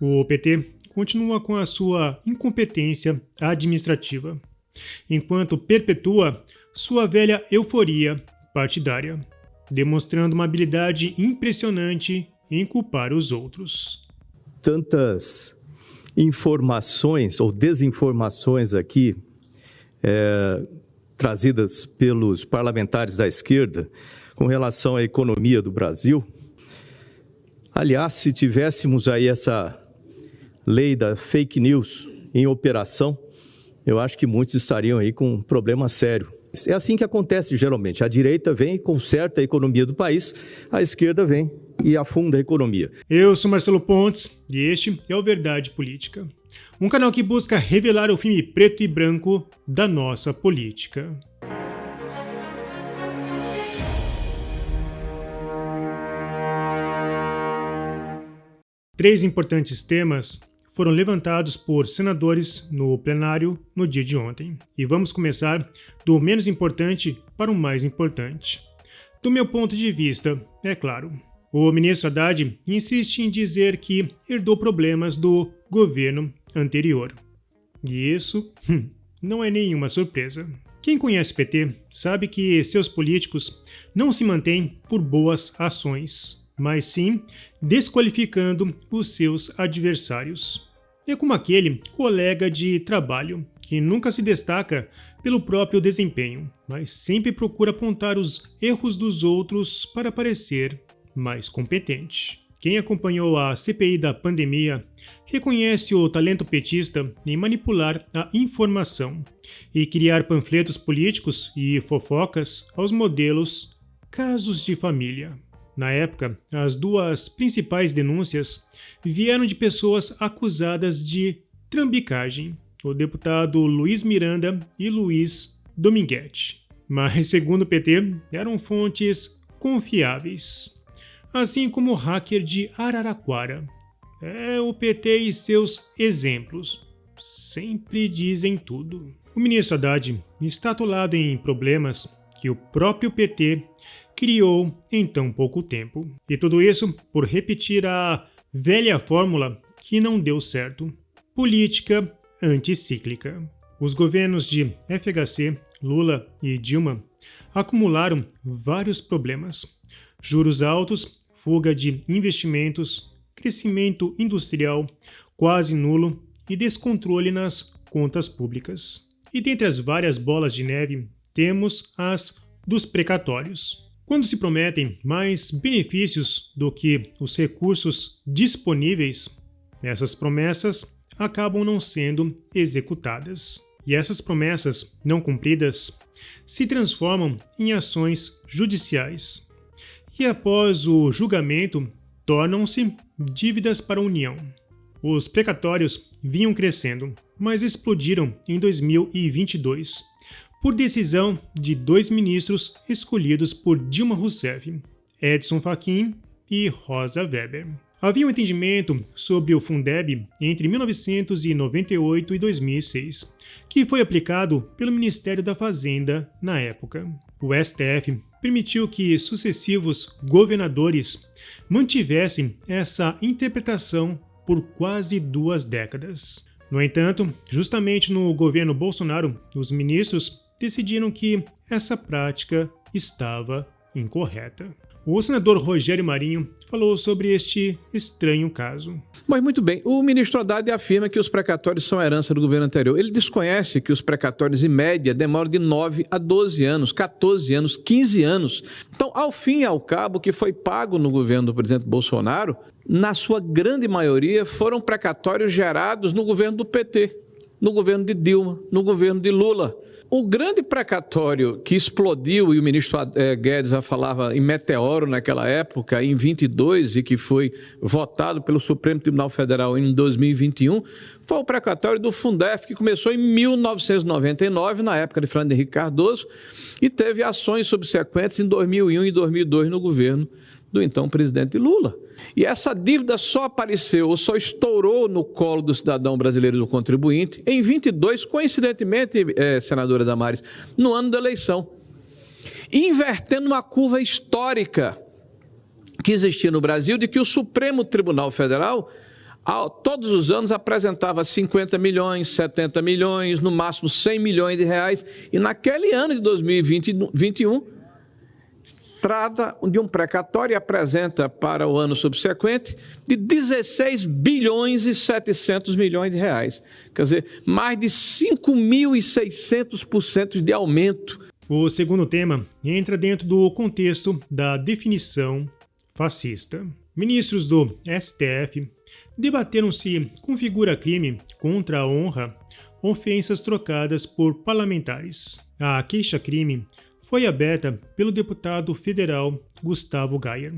O PT continua com a sua incompetência administrativa, enquanto perpetua sua velha euforia partidária, demonstrando uma habilidade impressionante em culpar os outros. Tantas informações ou desinformações aqui trazidas pelos parlamentares da esquerda com relação à economia do Brasil. Aliás, se tivéssemos aí essa lei da fake news em operação, eu acho que muitos estariam aí com um problema sério. É assim que acontece geralmente. A direita vem e conserta a economia do país, a esquerda vem e afunda a economia. Eu sou Marcelo Pontes e este é o Verdade Política, um canal que busca revelar o filme preto e branco da nossa política. Três importantes temas foram levantados por senadores no plenário no dia de ontem. E vamos começar do menos importante para o mais importante. Do meu ponto de vista, é claro. O ministro Haddad insiste em dizer que herdou problemas do governo anterior. E isso não é nenhuma surpresa. Quem conhece o PT sabe que seus políticos não se mantêm por boas ações, mas sim desqualificando os seus adversários. É como aquele colega de trabalho que nunca se destaca pelo próprio desempenho, mas sempre procura apontar os erros dos outros para parecer mais competente. Quem acompanhou a CPI da pandemia reconhece o talento petista em manipular a informação e criar panfletos políticos e fofocas aos modelos casos de família. Na época, as duas principais denúncias vieram de pessoas acusadas de trambicagem, o deputado Luiz Miranda e Luiz Dominguete. Mas, segundo o PT, eram fontes confiáveis. Assim como o hacker de Araraquara. O PT e seus exemplos sempre dizem tudo. O ministro Haddad está atolado em problemas que o próprio PT criou em tão pouco tempo. E tudo isso por repetir a velha fórmula que não deu certo. Política anticíclica. Os governos de FHC, Lula e Dilma acumularam vários problemas. Juros altos, fuga de investimentos, crescimento industrial quase nulo e descontrole nas contas públicas. E dentre as várias bolas de neve, temos as dos precatórios. Quando se prometem mais benefícios do que os recursos disponíveis, essas promessas acabam não sendo executadas. E essas promessas não cumpridas se transformam em ações judiciais. E após o julgamento, tornam-se dívidas para a União. Os precatórios vinham crescendo, mas explodiram em 2022. Por decisão de dois ministros escolhidos por Dilma Rousseff, Edson Fachin e Rosa Weber. Havia um entendimento sobre o Fundeb entre 1998 e 2006, que foi aplicado pelo Ministério da Fazenda na época. O STF permitiu que sucessivos governadores mantivessem essa interpretação por quase 2 décadas. No entanto, justamente no governo Bolsonaro, os ministros decidiram que essa prática estava incorreta. O senador Rogério Marinho falou sobre este estranho caso. Mas muito bem, o ministro Haddad afirma que os precatórios são herança do governo anterior. Ele desconhece que os precatórios, em média, demoram de 9 a 12 anos, 14 anos, 15 anos. Então, ao fim e ao cabo, o que foi pago no governo do presidente Bolsonaro, na sua grande maioria, foram precatórios gerados no governo do PT, no governo de Dilma, no governo de Lula. O grande precatório que explodiu, e o ministro Guedes já falava em meteoro naquela época, em 22, e que foi votado pelo Supremo Tribunal Federal em 2021, foi o precatório do Fundef, que começou em 1999, na época de Fernando Henrique Cardoso, e teve ações subsequentes em 2001 e 2002 no governo do então presidente Lula. E essa dívida só apareceu, ou só estourou no colo do cidadão brasileiro, do contribuinte, em 22, coincidentemente, senadora Damares, no ano da eleição, invertendo uma curva histórica que existia no Brasil, de que o Supremo Tribunal Federal Todos os anos apresentava 50 milhões, 70 milhões, no máximo 100 milhões de reais. E naquele ano de 2021, trata de um precatório e apresenta para o ano subsequente de 16 bilhões e 700 milhões de reais. Quer dizer, mais de 5.600% de aumento. O segundo tema entra dentro do contexto da definição fascista. Ministros do STF debateram se configura crime contra a honra ofensas trocadas por parlamentares. A queixa-crime foi aberta pelo deputado federal Gustavo Gayer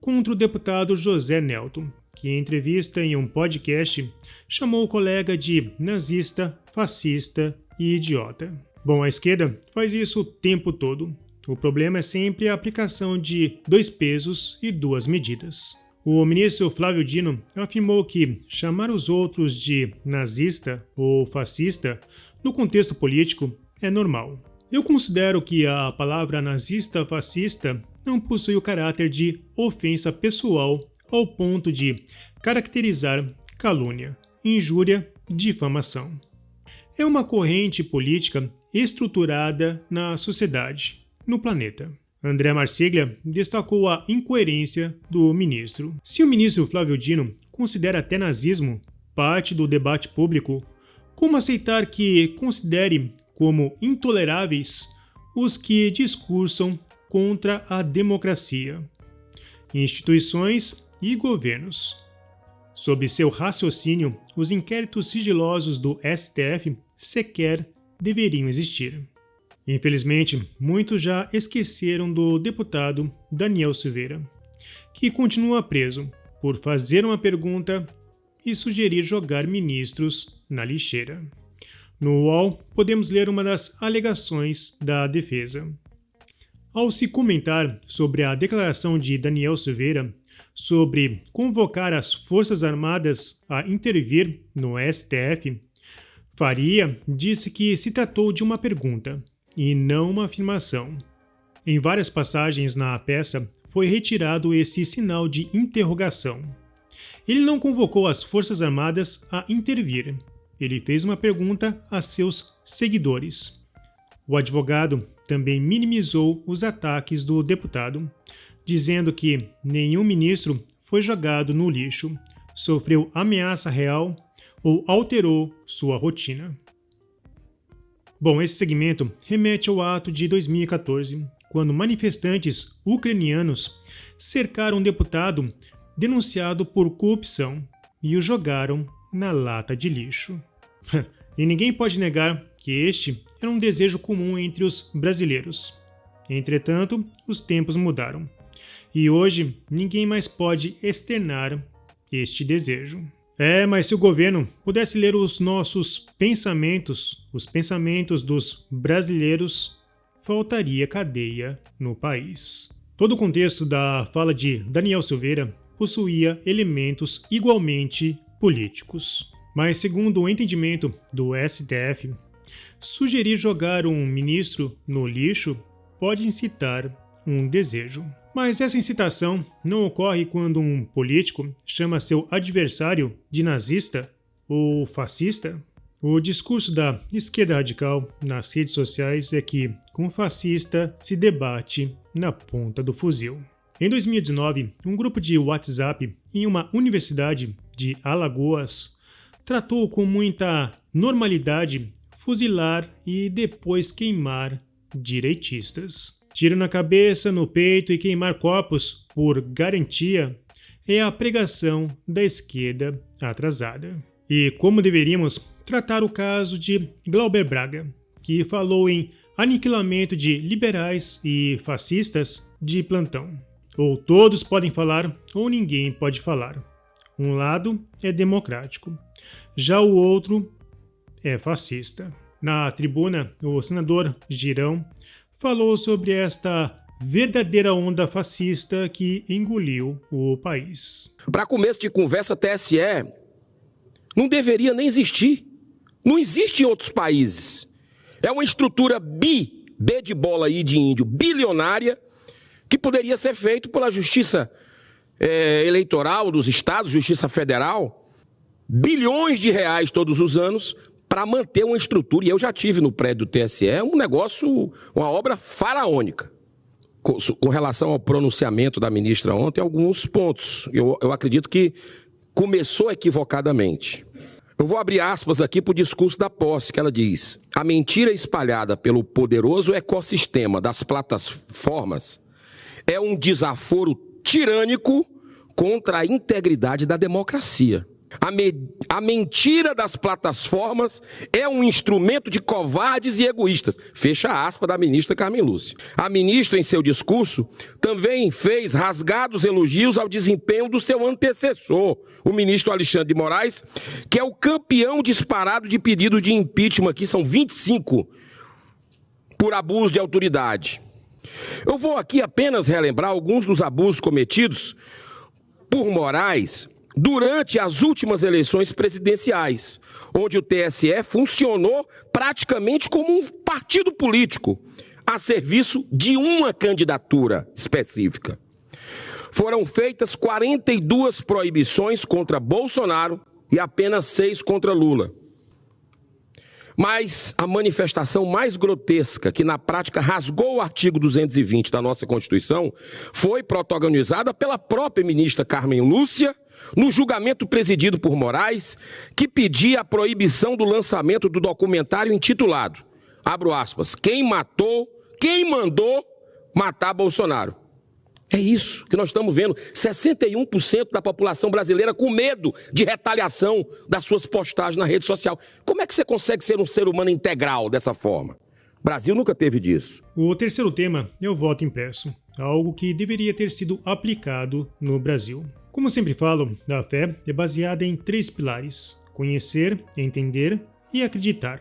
contra o deputado José Nelton, que em entrevista em um podcast chamou o colega de nazista, fascista e idiota. Bom, a esquerda faz isso o tempo todo. O problema é sempre a aplicação de 2 pesos e 2 medidas. O ministro Flávio Dino afirmou que chamar os outros de nazista ou fascista no contexto político é normal. Eu considero que a palavra nazista-fascista não possui o caráter de ofensa pessoal ao ponto de caracterizar calúnia, injúria, difamação. É uma corrente política estruturada na sociedade, no planeta. André Marsiglia destacou a incoerência do ministro. Se o ministro Flávio Dino considera até nazismo parte do debate público, como aceitar que considere como intoleráveis os que discursam contra a democracia, instituições e governos? Sob seu raciocínio, os inquéritos sigilosos do STF sequer deveriam existir. Infelizmente, muitos já esqueceram do deputado Daniel Silveira, que continua preso por fazer uma pergunta e sugerir jogar ministros na lixeira. No UOL, podemos ler uma das alegações da defesa. Ao se comentar sobre a declaração de Daniel Silveira sobre convocar as Forças Armadas a intervir no STF, Faria disse que se tratou de uma pergunta e não uma afirmação. Em várias passagens na peça foi retirado esse sinal de interrogação. Ele não convocou as Forças Armadas a intervir. Ele fez uma pergunta a seus seguidores. O advogado também minimizou os ataques do deputado, dizendo que nenhum ministro foi jogado no lixo, sofreu ameaça real ou alterou sua rotina. Bom, esse segmento remete ao ato de 2014, quando manifestantes ucranianos cercaram um deputado denunciado por corrupção e o jogaram na lata de lixo. E ninguém pode negar que este era um desejo comum entre os brasileiros. Entretanto, os tempos mudaram. E hoje ninguém mais pode externar este desejo. Mas se o governo pudesse ler os nossos pensamentos, os pensamentos dos brasileiros, faltaria cadeia no país. Todo o contexto da fala de Daniel Silveira possuía elementos igualmente políticos. Mas, segundo o entendimento do STF, sugerir jogar um ministro no lixo pode incitar um desejo. Mas essa incitação não ocorre quando um político chama seu adversário de nazista ou fascista. O discurso da esquerda radical nas redes sociais é que com fascista se debate na ponta do fuzil. Em 2019, um grupo de WhatsApp em uma universidade de Alagoas tratou com muita normalidade fuzilar e depois queimar direitistas. Tiro na cabeça, no peito e queimar corpos por garantia é a pregação da esquerda atrasada. E como deveríamos tratar o caso de Glauber Braga, que falou em aniquilamento de liberais e fascistas de plantão. Ou todos podem falar, ou ninguém pode falar. Um lado é democrático, já o outro é fascista. Na tribuna, o senador Girão falou sobre esta verdadeira onda fascista que engoliu o país. Para começo de conversa, TSE não deveria nem existir. Não existe em outros países. É uma estrutura B de bola aí de índio, bilionária, que poderia ser feito pela Justiça Eleitoral dos Estados, Justiça Federal, bilhões de reais todos os anos para manter uma estrutura. E eu já tive no prédio do TSE um negócio, uma obra faraônica. Com relação ao pronunciamento da ministra ontem, alguns pontos. Eu acredito que começou equivocadamente. Eu vou abrir aspas aqui para o discurso da posse, que ela diz: a mentira espalhada pelo poderoso ecossistema das plataformas é um desaforo tirânico contra a integridade da democracia. A mentira das plataformas é um instrumento de covardes e egoístas. Fecha a aspa da ministra Carmen Lúcia. A ministra, em seu discurso, também fez rasgados elogios ao desempenho do seu antecessor, o ministro Alexandre de Moraes, que é o campeão disparado de pedidos de impeachment, aqui são 25, por abuso de autoridade. Eu vou aqui apenas relembrar alguns dos abusos cometidos por Moraes durante as últimas eleições presidenciais, onde o TSE funcionou praticamente como um partido político, a serviço de uma candidatura específica. Foram feitas 42 proibições contra Bolsonaro e apenas 6 contra Lula. Mas a manifestação mais grotesca, que na prática rasgou o artigo 220 da nossa Constituição, foi protagonizada pela própria ministra Carmen Lúcia, no julgamento presidido por Moraes, que pedia a proibição do lançamento do documentário intitulado, abro aspas, quem mandou matar Bolsonaro. É isso que nós estamos vendo, 61% da população brasileira com medo de retaliação das suas postagens na rede social. Como é que você consegue ser um ser humano integral dessa forma? O Brasil nunca teve disso. O terceiro tema é o voto impresso, algo que deveria ter sido aplicado no Brasil. Como sempre falo, a fé é baseada em 3 pilares: conhecer, entender e acreditar.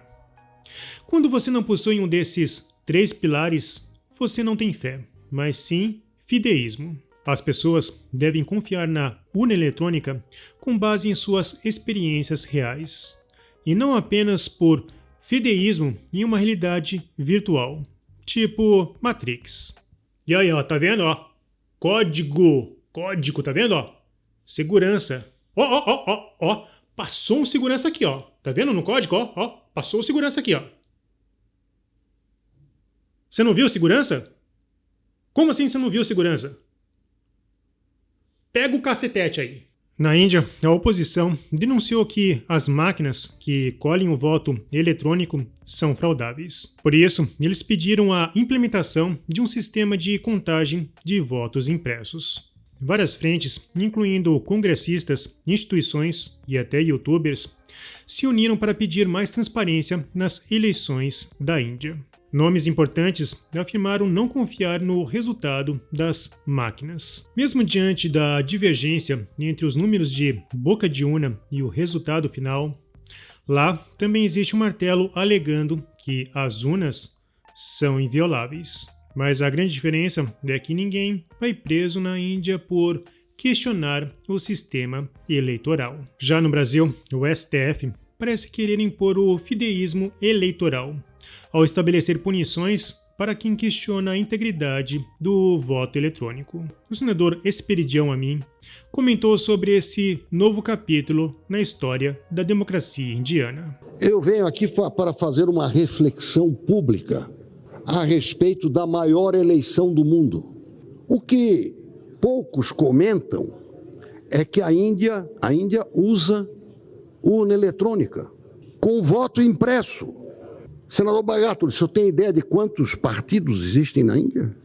Quando você não possui um desses 3 pilares, você não tem fé, mas sim fideísmo. As pessoas devem confiar na urna eletrônica com base em suas experiências reais, e não apenas por fideísmo em uma realidade virtual, tipo Matrix. E aí, ó, tá vendo, ó? Código, tá vendo, ó? Segurança. Ó. Passou um segurança aqui, ó. Tá vendo no código, ó? Passou o segurança aqui, ó. Você não viu segurança? Como assim você não viu segurança? Pega o cacetete aí. Na Índia, a oposição denunciou que as máquinas que colhem o voto eletrônico são fraudáveis. Por isso, eles pediram a implementação de um sistema de contagem de votos impressos. Várias frentes, incluindo congressistas, instituições e até youtubers, se uniram para pedir mais transparência nas eleições da Índia. Nomes importantes afirmaram não confiar no resultado das máquinas. Mesmo diante da divergência entre os números de boca de urna e o resultado final, lá também existe um martelo alegando que as urnas são invioláveis. Mas a grande diferença é que ninguém vai preso na Índia por questionar o sistema eleitoral. Já no Brasil, o STF parece querer impor o fideísmo eleitoral, ao estabelecer punições para quem questiona a integridade do voto eletrônico. O senador Esperidião Amin comentou sobre esse novo capítulo na história da democracia indiana. Eu venho aqui para fazer uma reflexão pública a respeito da maior eleição do mundo. O que poucos comentam é que a Índia usa urna eletrônica, com voto impresso. Senador Bagato, o senhor tem ideia de quantos partidos existem na Índia?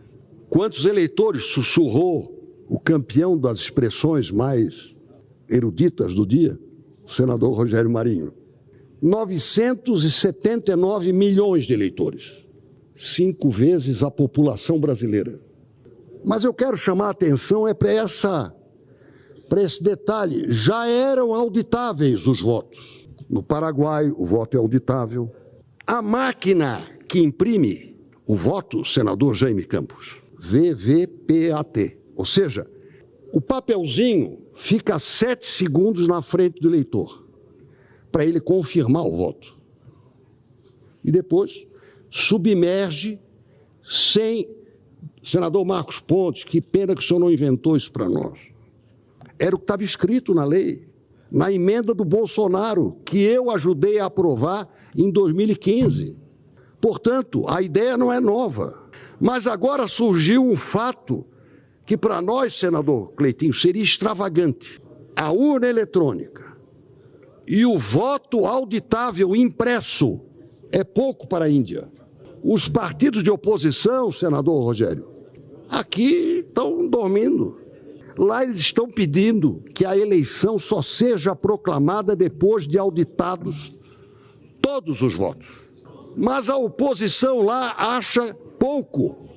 Quantos eleitores sussurrou o campeão das expressões mais eruditas do dia, o senador Rogério Marinho? 979 milhões de eleitores. 5 vezes a população brasileira. Mas eu quero chamar a atenção para esse detalhe. Já eram auditáveis os votos. No Paraguai, o voto é auditável. A máquina que imprime o voto, senador Jaime Campos, VVPAT, ou seja, o papelzinho fica 7 segundos na frente do eleitor, para ele confirmar o voto. E depois submerge sem... Senador Marcos Pontes, que pena que o senhor não inventou isso para nós. Era o que estava escrito na lei. na emenda do Bolsonaro, que eu ajudei a aprovar em 2015. Portanto, a ideia não é nova. Mas agora surgiu um fato que para nós, senador Cleitinho, seria extravagante. A urna eletrônica e o voto auditável impresso é pouco para a Índia. Os partidos de oposição, senador Rogério, aqui estão dormindo. Lá eles estão pedindo que a eleição só seja proclamada depois de auditados todos os votos. Mas a oposição lá acha pouco,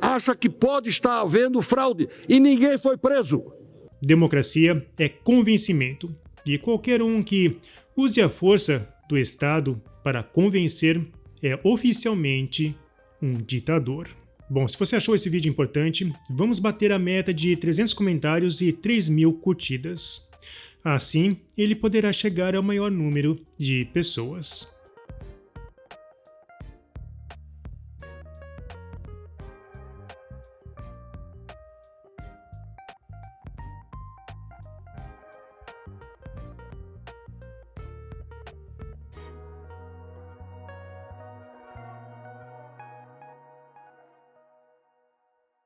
acha que pode estar havendo fraude e ninguém foi preso. Democracia é convencimento, e qualquer um que use a força do Estado para convencer é oficialmente um ditador. Bom, se você achou esse vídeo importante, vamos bater a meta de 300 comentários e 3.000 curtidas. Assim, ele poderá chegar ao maior número de pessoas.